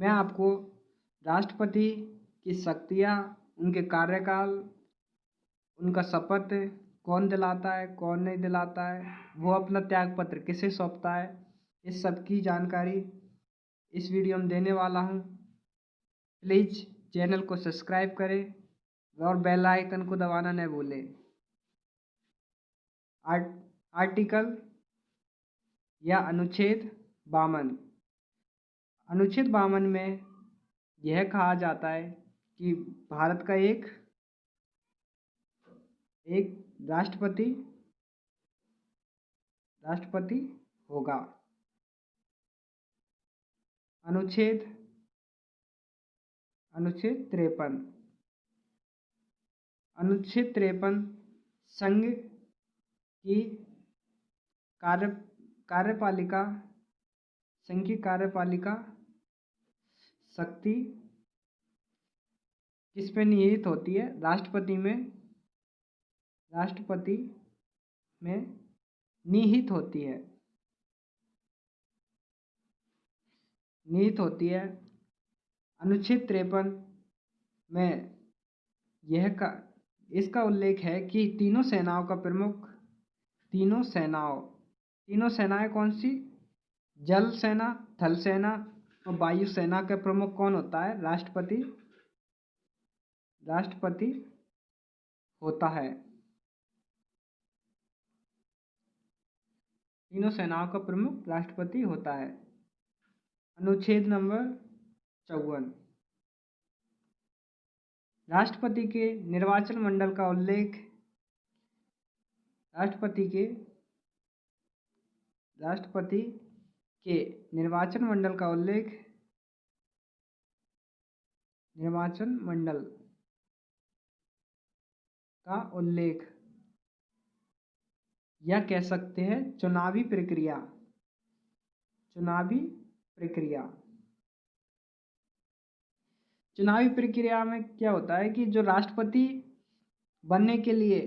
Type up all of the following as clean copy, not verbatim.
मैं आपको राष्ट्रपति की शक्तियाँ, उनके कार्यकाल, उनका शपथ कौन दिलाता है, कौन नहीं दिलाता है, वो अपना त्यागपत्र किसे सौंपता है, इस सब की जानकारी इस वीडियो में देने वाला हूँ। प्लीज़ चैनल को सब्सक्राइब करें और बेल आइकन को दबाना न भूलें। आर्टिकल या अनुच्छेद 52। अनुच्छेद 52 में यह कहा जाता है कि भारत का एक राष्ट्रपति होगा। अनुच्छेद 53। अनुच्छेद 53 संघ की कार्यपालिका शक्ति किस पे निहित होती है? राष्ट्रपति में निहित होती है। अनुच्छेद 53 में इसका उल्लेख है कि तीनों सेनाएं कौन सी? जल सेना, थल सेना और वायु सेना का प्रमुख कौन होता है? राष्ट्रपति होता है। तीनों सेनाओं का प्रमुख राष्ट्रपति होता है। अनुच्छेद नंबर 54। राष्ट्रपति के निर्वाचन मंडल का उल्लेख राष्ट्रपति के निर्वाचन मंडल का उल्लेख या कह सकते हैं चुनावी प्रक्रिया। चुनावी प्रक्रिया में क्या होता है कि जो राष्ट्रपति बनने के लिए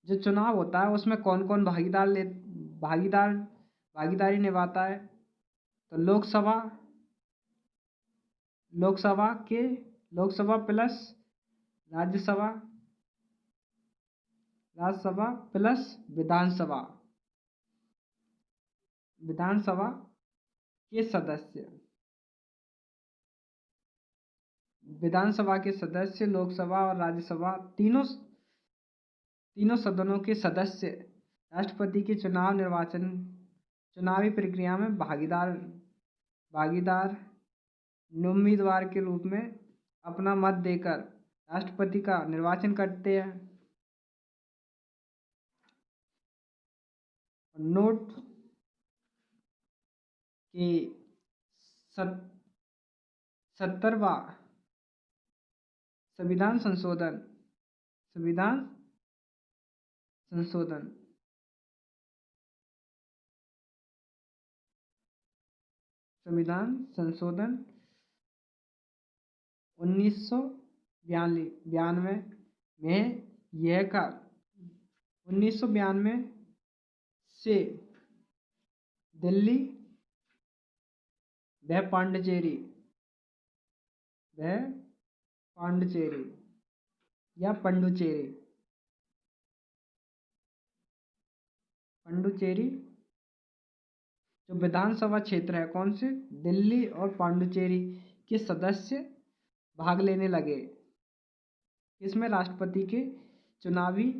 जो चुनाव होता है उसमें कौन कौन भागीदारी निभाता है? तो लोकसभा प्लस राज्यसभा प्लस विधानसभा के सदस्य। विधानसभा के सदस्य, लोकसभा और राज्यसभा तीनों सदनों के सदस्य राष्ट्रपति के चुनावी प्रक्रिया में भागीदार उम्मीदवार के रूप में अपना मत देकर राष्ट्रपति का निर्वाचन करते हैं। नोट कि 70वां संविधान संशोधन 1992 में 1992 से दिल्ली व पांडिचेरी या पंडुचेरी जो विधानसभा क्षेत्र है, कौन से? दिल्ली और पांडिचेरी के सदस्य भाग लेने लगे। इसमें राष्ट्रपति के चुनावी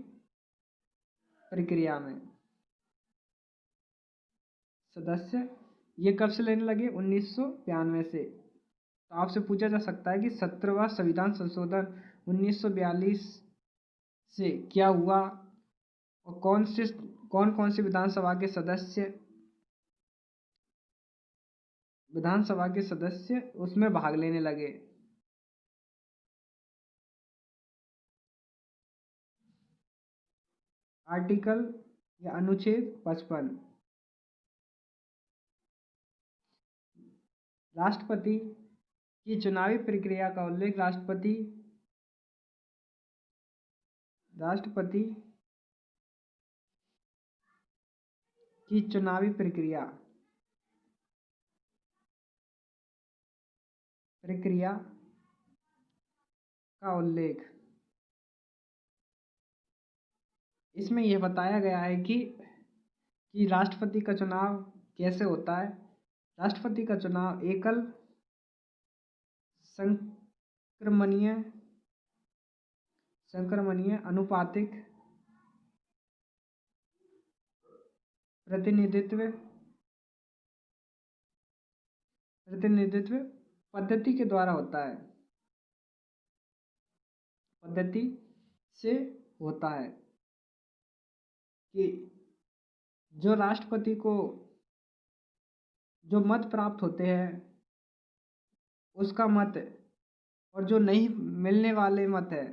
प्रक्रिया में सदस्य ये कब से लेने लगे? 1992 से। तो आपसे पूछा जा सकता है कि 17वां संविधान संशोधन 1942 से क्या हुआ और कौन कौन से विधानसभा के सदस्य उसमें भाग लेने लगे। आर्टिकल या अनुच्छेद 55। राष्ट्रपति की चुनावी प्रक्रिया का उल्लेख राष्ट्रपति की चुनावी प्रक्रिया प्रक्रिया का उल्लेख। इसमें यह बताया गया है कि राष्ट्रपति का चुनाव कैसे होता है। राष्ट्रपति का चुनाव एकल संक्रमणीय अनुपातिक प्रतिनिधित्व पद्धति के द्वारा होता है, पद्धति से होता है कि जो राष्ट्रपति को जो मत प्राप्त होते हैं उसका मत और जो नहीं मिलने वाले मत है,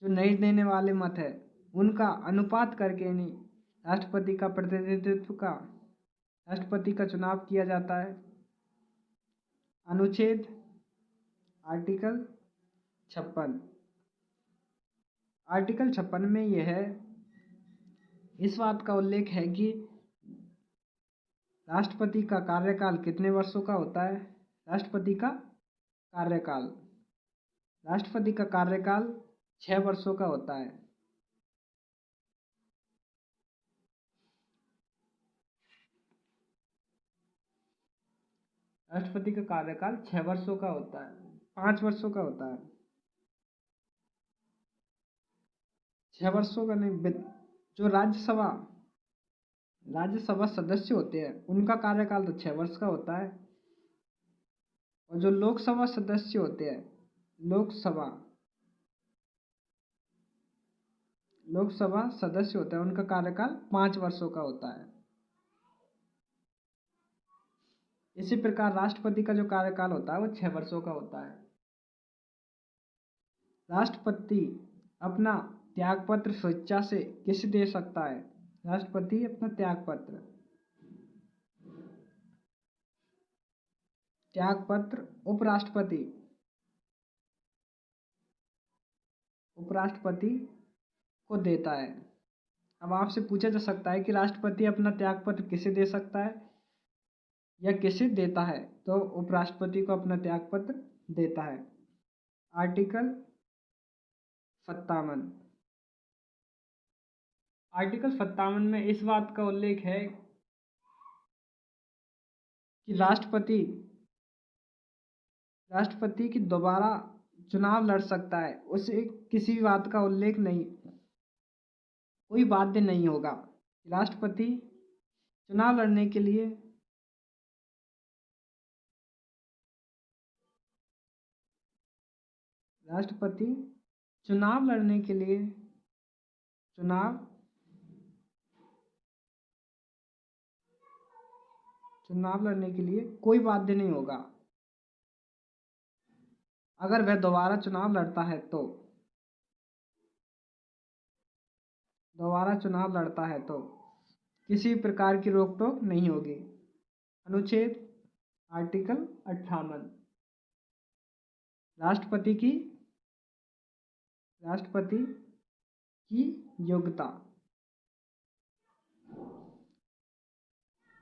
जो नहीं देने वाले मत है, उनका अनुपात करके नहीं राष्ट्रपति का चुनाव किया जाता है। अनुच्छेद आर्टिकल 56। आर्टिकल 56 में यह है, इस बात का उल्लेख है कि राष्ट्रपति का कार्यकाल कितने वर्षों का होता है। राष्ट्रपति का कार्यकाल 6 वर्षों का होता है। राष्ट्रपति का कार्यकाल 6 वर्षों का होता है, 5 वर्षों का होता है, 6 वर्षों का नहीं। जो राज्यसभा सदस्य होते हैं उनका कार्यकाल तो 6 वर्ष का होता है, और जो लोकसभा सदस्य होते हैं, लोकसभा सदस्य होते हैं, उनका कार्यकाल 5 वर्षों का होता है। इसी प्रकार राष्ट्रपति का जो कार्यकाल होता है वो 6 वर्षों का होता है। राष्ट्रपति अपना त्यागपत्र स्वेच्छा से किसे दे सकता है। राष्ट्रपति अपना त्यागपत्र उपराष्ट्रपति को देता है। अब आपसे पूछा जा सकता है कि राष्ट्रपति अपना त्यागपत्र किसे दे सकता है या किसे देता है, तो उपराष्ट्रपति को अपना त्यागपत्र देता है। आर्टिकल 57। आर्टिकल 57 में इस बात का उल्लेख है कि राष्ट्रपति की दोबारा चुनाव लड़ सकता है। उसे किसी भी बात का उल्लेख नहीं, कोई बाध्य नहीं होगा। राष्ट्रपति चुनाव लड़ने के लिए कोई बाध्य नहीं होगा। अगर वह दोबारा चुनाव लड़ता है तो किसी प्रकार की रोक टोक नहीं होगी। अनुच्छेद आर्टिकल 58। राष्ट्रपति की योग्यता।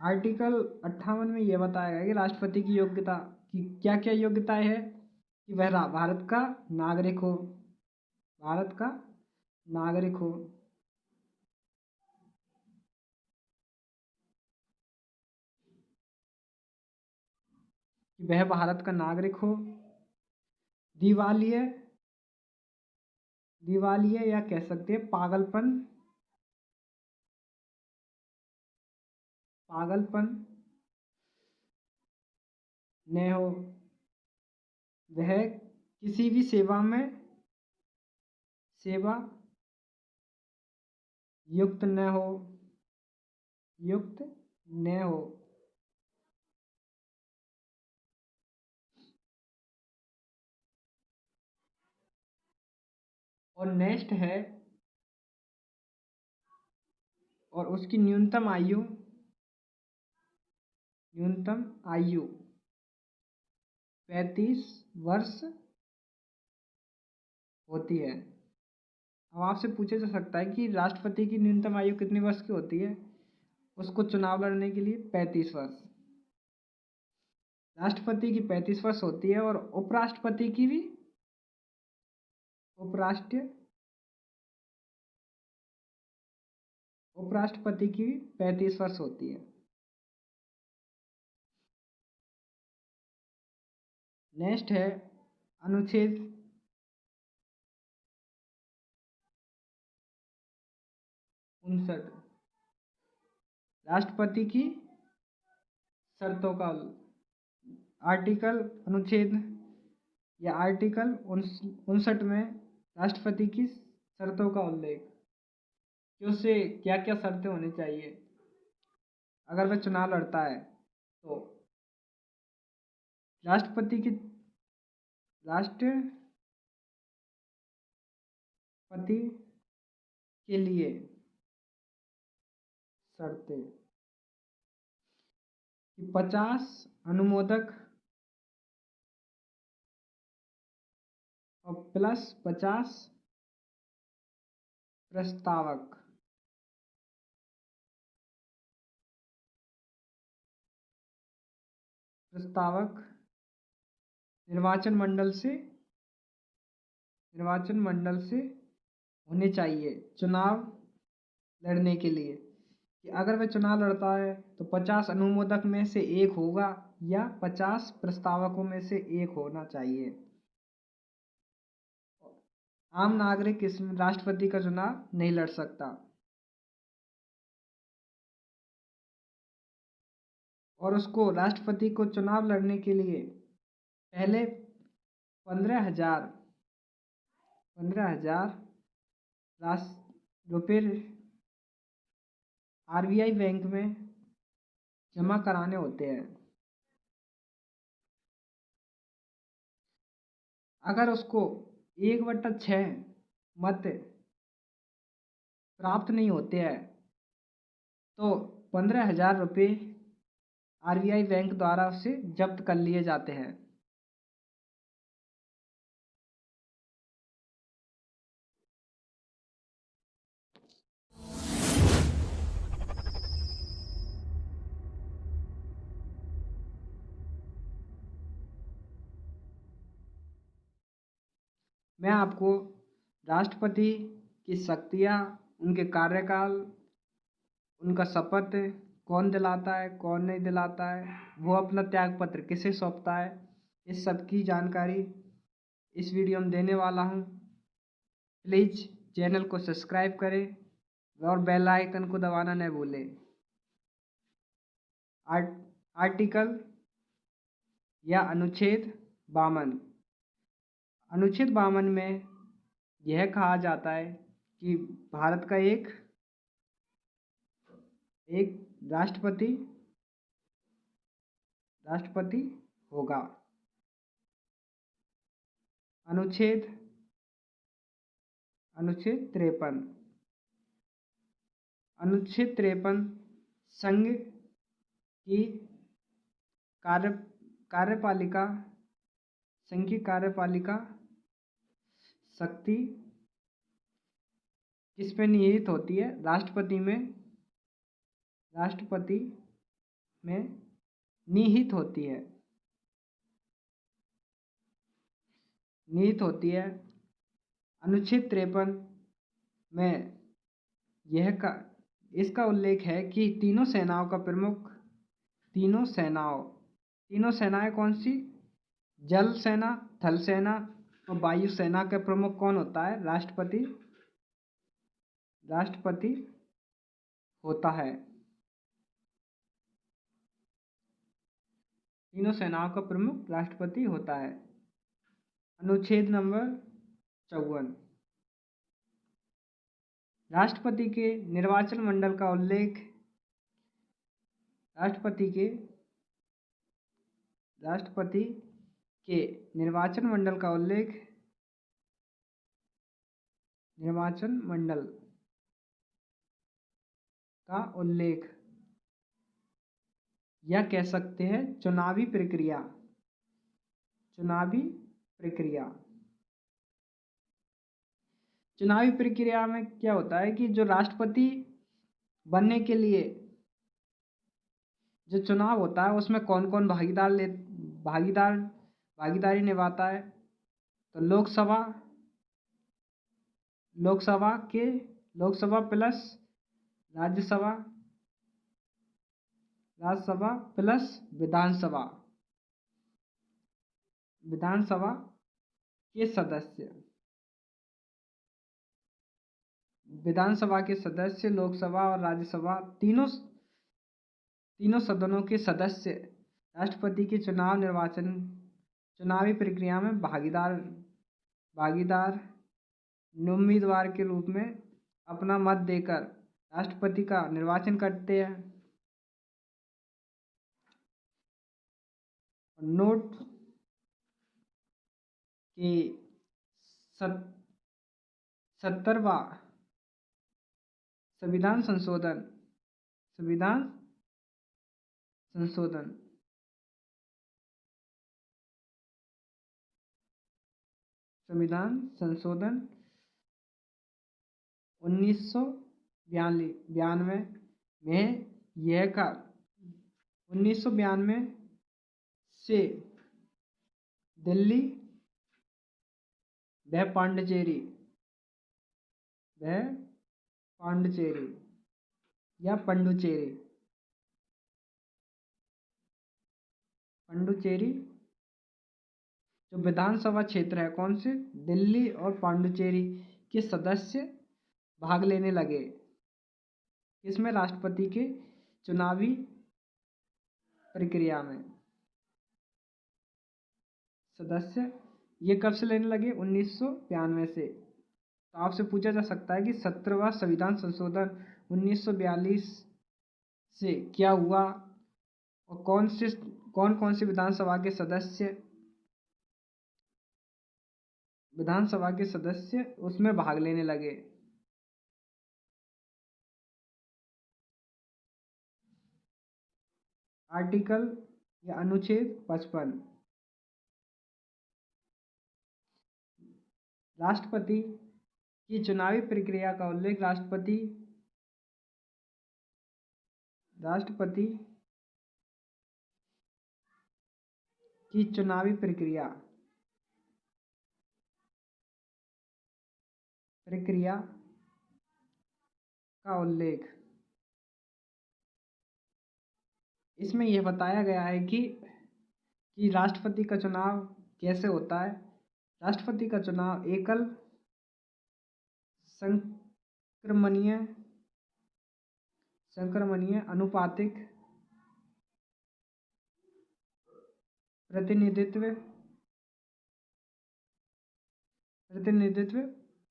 आर्टिकल 58 में यह बताया गया कि राष्ट्रपति की योग्यता की क्या क्या योग्यताएं है कि वह भारत का नागरिक हो, दिवालिया या कह सकते हैं पागलपन न हो, वह किसी भी सेवा युक्त न हो, और नेक्स्ट है, और उसकी न्यूनतम आयु 35 वर्ष होती है। अब आपसे पूछा जा सकता है कि राष्ट्रपति की न्यूनतम आयु कितने वर्ष की होती है। उसको चुनाव लड़ने के लिए 35 वर्ष। राष्ट्रपति की 35 वर्ष होती है और उपराष्ट्रपति की भी उपराष्ट्रपति की 35 वर्ष होती है। नेक्स्ट है अनुच्छेद 59, राष्ट्रपति की शर्तों का अनुच्छेद या आर्टिकल 59 में राष्ट्रपति की शर्तों का उल्लेख कि उससे क्या क्या शर्तें होनी चाहिए अगर वह चुनाव लड़ता है। तो राष्ट्रपति के लिए शर्तें कि 50 अनुमोदक और प्लस 50 प्रस्तावक निर्वाचन मंडल से होने चाहिए चुनाव लड़ने के लिए। कि अगर वह चुनाव लड़ता है तो 50 अनुमोदक में से एक होगा या 50 प्रस्तावकों में से एक होना चाहिए। आम नागरिक इसमें राष्ट्रपति का चुनाव नहीं लड़ सकता। और उसको राष्ट्रपति को चुनाव लड़ने के लिए पहले 15,000 रुपये RBI बैंक में जमा कराने होते हैं। अगर उसको 1/6 मत प्राप्त नहीं होते हैं तो 15,000 रुपये RBI बैंक द्वारा उसे जब्त कर लिए जाते हैं। मैं आपको राष्ट्रपति की शक्तियाँ, उनके कार्यकाल, उनका शपथ कौन दिलाता है कौन नहीं दिलाता है, वो अपना त्यागपत्र किसे सौंपता है, इस सब की जानकारी इस वीडियो में देने वाला हूँ। प्लीज़ चैनल को सब्सक्राइब करें और बेल आइकन को दबाना न भूलें। आर्टिकल या अनुच्छेद 52 में यह कहा जाता है कि भारत का एक राष्ट्रपति होगा। अनुच्छेद 53 संघ की कार्यपालिका शक्ति किस पे निहित होती है? राष्ट्रपति में निहित होती है। अनुच्छेद 53 में इसका उल्लेख है कि तीनों सेनाएं कौन सी? जल सेना, थल सेना और वायु सेना का प्रमुख कौन होता है? राष्ट्रपति होता है। तीनों सेनाओं का प्रमुख राष्ट्रपति होता है। अनुच्छेद नंबर 54, राष्ट्रपति के निर्वाचन मंडल का उल्लेख राष्ट्रपति के निर्वाचन मंडल का उल्लेख या कह सकते हैं चुनावी प्रक्रिया। चुनावी प्रक्रिया में क्या होता है कि जो राष्ट्रपति बनने के लिए जो चुनाव होता है उसमें कौन कौन भागीदारी निभाता है। तो लोकसभा प्लस राज्यसभा प्लस विधानसभा के सदस्य विधानसभा के सदस्य, लोकसभा और राज्यसभा तीनों सदनों के सदस्य राष्ट्रपति के चुनावी प्रक्रिया में भागीदार उम्मीदवार के रूप में अपना मत देकर राष्ट्रपति का निर्वाचन करते हैं। नोट कि 70वां संविधान संशोधन संविधान 1992 में 1992 से दिल्ली व पांडिचेरी या पंडुचेरी जो विधानसभा क्षेत्र है, कौन से, दिल्ली और पांडुचेरी के सदस्य भाग लेने लगे। इसमें राष्ट्रपति के चुनावी प्रक्रिया में सदस्य ये कब से लेने लगे, 1992 से। तो आपसे पूछा जा सकता है कि 17वां संविधान संशोधन 1942 से क्या हुआ और कौन कौन से विधानसभा के सदस्य उसमें भाग लेने लगे। आर्टिकल या अनुच्छेद 55 राष्ट्रपति की चुनावी प्रक्रिया का उल्लेख राष्ट्रपति की चुनावी प्रक्रिया का उल्लेख इसमें यह बताया गया है कि राष्ट्रपति का चुनाव कैसे होता है। राष्ट्रपति का चुनाव एकल संक्रमणीय अनुपातिक प्रतिनिधित्व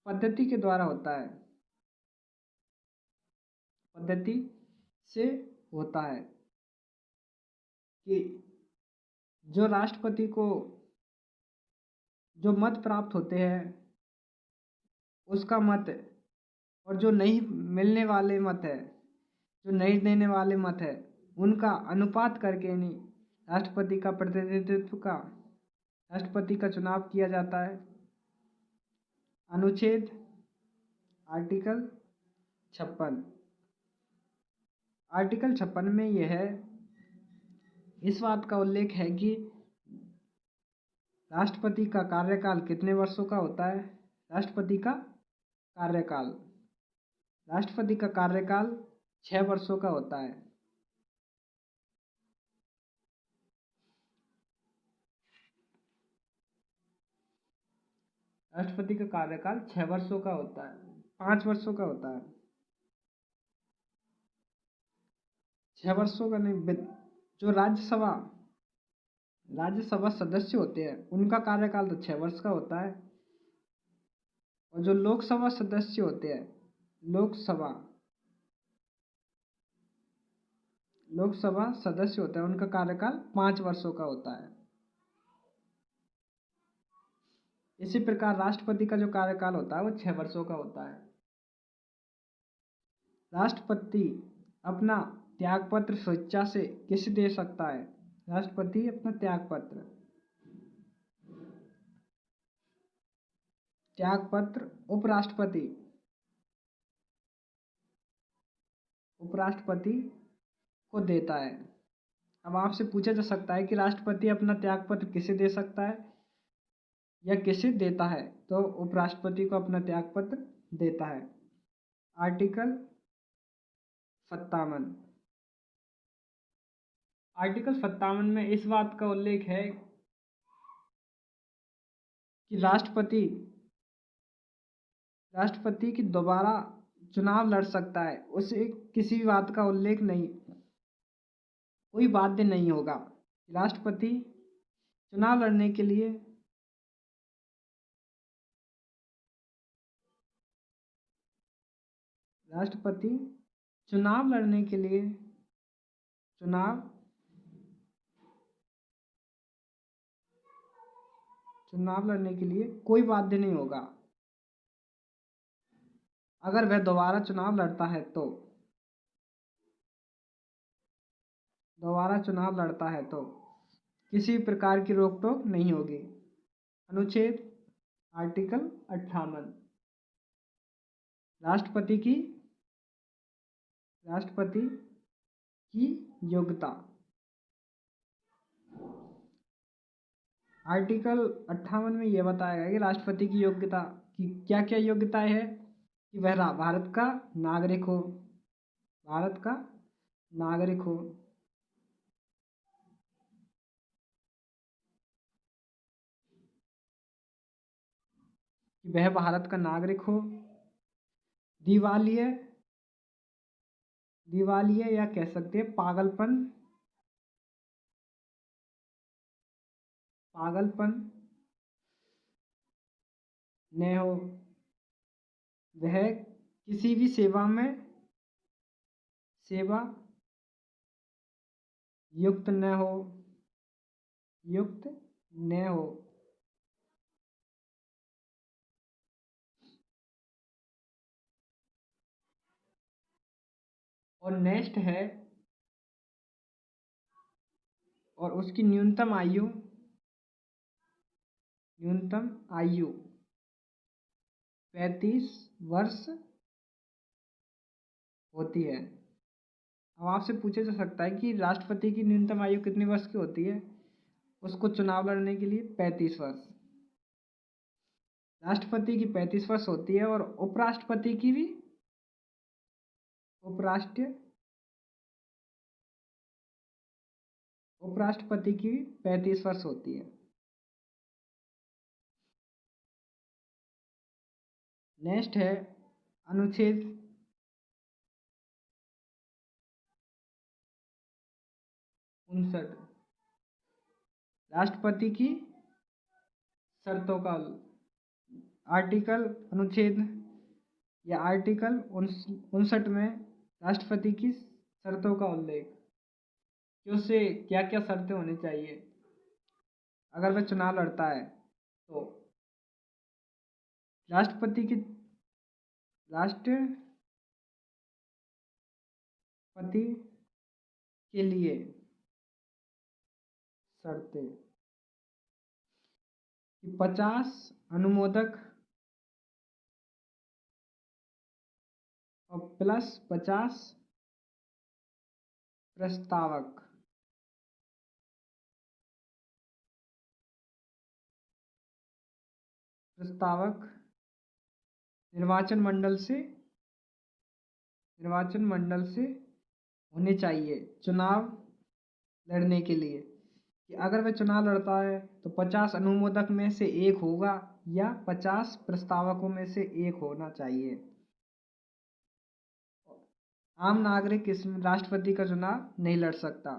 पद्धति के द्वारा होता है कि जो राष्ट्रपति को जो मत प्राप्त होते हैं उसका मत और जो नहीं मिलने वाले मत है, जो नहीं देने वाले मत है, उनका अनुपात करके नहीं राष्ट्रपति का चुनाव किया जाता है। अनुच्छेद आर्टिकल 56 में यह है, इस बात का उल्लेख है कि राष्ट्रपति का कार्यकाल कितने वर्षों का होता है। राष्ट्रपति का कार्यकाल 6 वर्षों का होता है। राष्ट्रपति का कार्यकाल 6 वर्षों का होता है, 5 वर्षों का होता है, 6 वर्षों का नहीं। जो राज्यसभा सदस्य होते हैं उनका कार्यकाल तो 6 वर्ष का होता है, और जो लोकसभा सदस्य होते हैं, लोकसभा सदस्य होते हैं, उनका कार्यकाल 5 वर्षों का होता है। इसी प्रकार राष्ट्रपति का जो कार्यकाल होता है वो 6 वर्षों का होता है। राष्ट्रपति अपना त्यागपत्र स्वेच्छा से किसे दे सकता है। राष्ट्रपति अपना त्यागपत्र उपराष्ट्रपति को देता है। अब आपसे पूछा जा सकता है कि राष्ट्रपति अपना त्यागपत्र किसे दे सकता है या किसे देता है, तो उपराष्ट्रपति को अपना त्यागपत्र देता है। आर्टिकल 57। आर्टिकल 57 में इस बात का उल्लेख है कि राष्ट्रपति की दोबारा चुनाव लड़ सकता है, उसे किसी भी बात का उल्लेख नहीं, कोई बाध्य नहीं होगा। राष्ट्रपति चुनाव लड़ने के लिए चुनाव लड़ने के लिए कोई बाध्य नहीं होगा। अगर वह दोबारा चुनाव लड़ता है तो किसी प्रकार की रोक टोक नहीं होगी। अनुच्छेद आर्टिकल 58। राष्ट्रपति की योग्यता। आर्टिकल 58 में यह बताया गया कि राष्ट्रपति की योग्यता की क्या क्या योग्यताएं है कि वह भारत का नागरिक हो, दिवालिया या कह सकते हैं पागलपन न हो, वह किसी भी सेवा युक्त न हो, और नेक्स्ट है, और उसकी न्यूनतम आयु 35 वर्ष होती है। अब आपसे पूछा जा सकता है कि राष्ट्रपति की न्यूनतम आयु कितने वर्ष की होती है, उसको चुनाव लड़ने के लिए 35 वर्ष। राष्ट्रपति की 35 वर्ष होती है और उपराष्ट्रपति की भी 35 वर्ष होती है। नेक्स्ट है अनुच्छेद 59। राष्ट्रपति की शर्तों का आर्टिकल 59 में राष्ट्रपति की शर्तों का उल्लेख कि उसे क्या क्या शर्तें होनी चाहिए अगर वह चुनाव लड़ता है। तो राष्ट्रपति के लिए शर्तें कि 50 अनुमोदक और प्लस 50 प्रस्तावक निर्वाचन मंडल से होने चाहिए चुनाव लड़ने के लिए। कि अगर वह चुनाव लड़ता है तो 50 अनुमोदक में से एक होगा या 50 प्रस्तावकों में से एक होना चाहिए। आम नागरिक इसमें राष्ट्रपति का चुनाव नहीं लड़ सकता।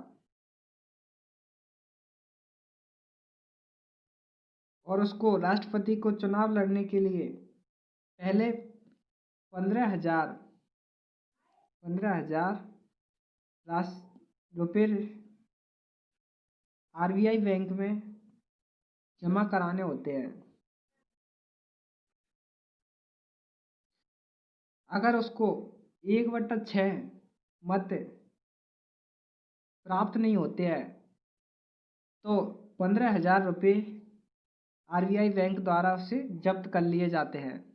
और उसको राष्ट्रपति को चुनाव लड़ने के लिए पहले 15,000 रुपये आरबीआई बैंक में जमा कराने होते हैं। अगर उसको 1/6 मत प्राप्त नहीं होते हैं तो 15,000 रुपये आरबीआई बैंक द्वारा उसे जब्त कर लिए जाते हैं।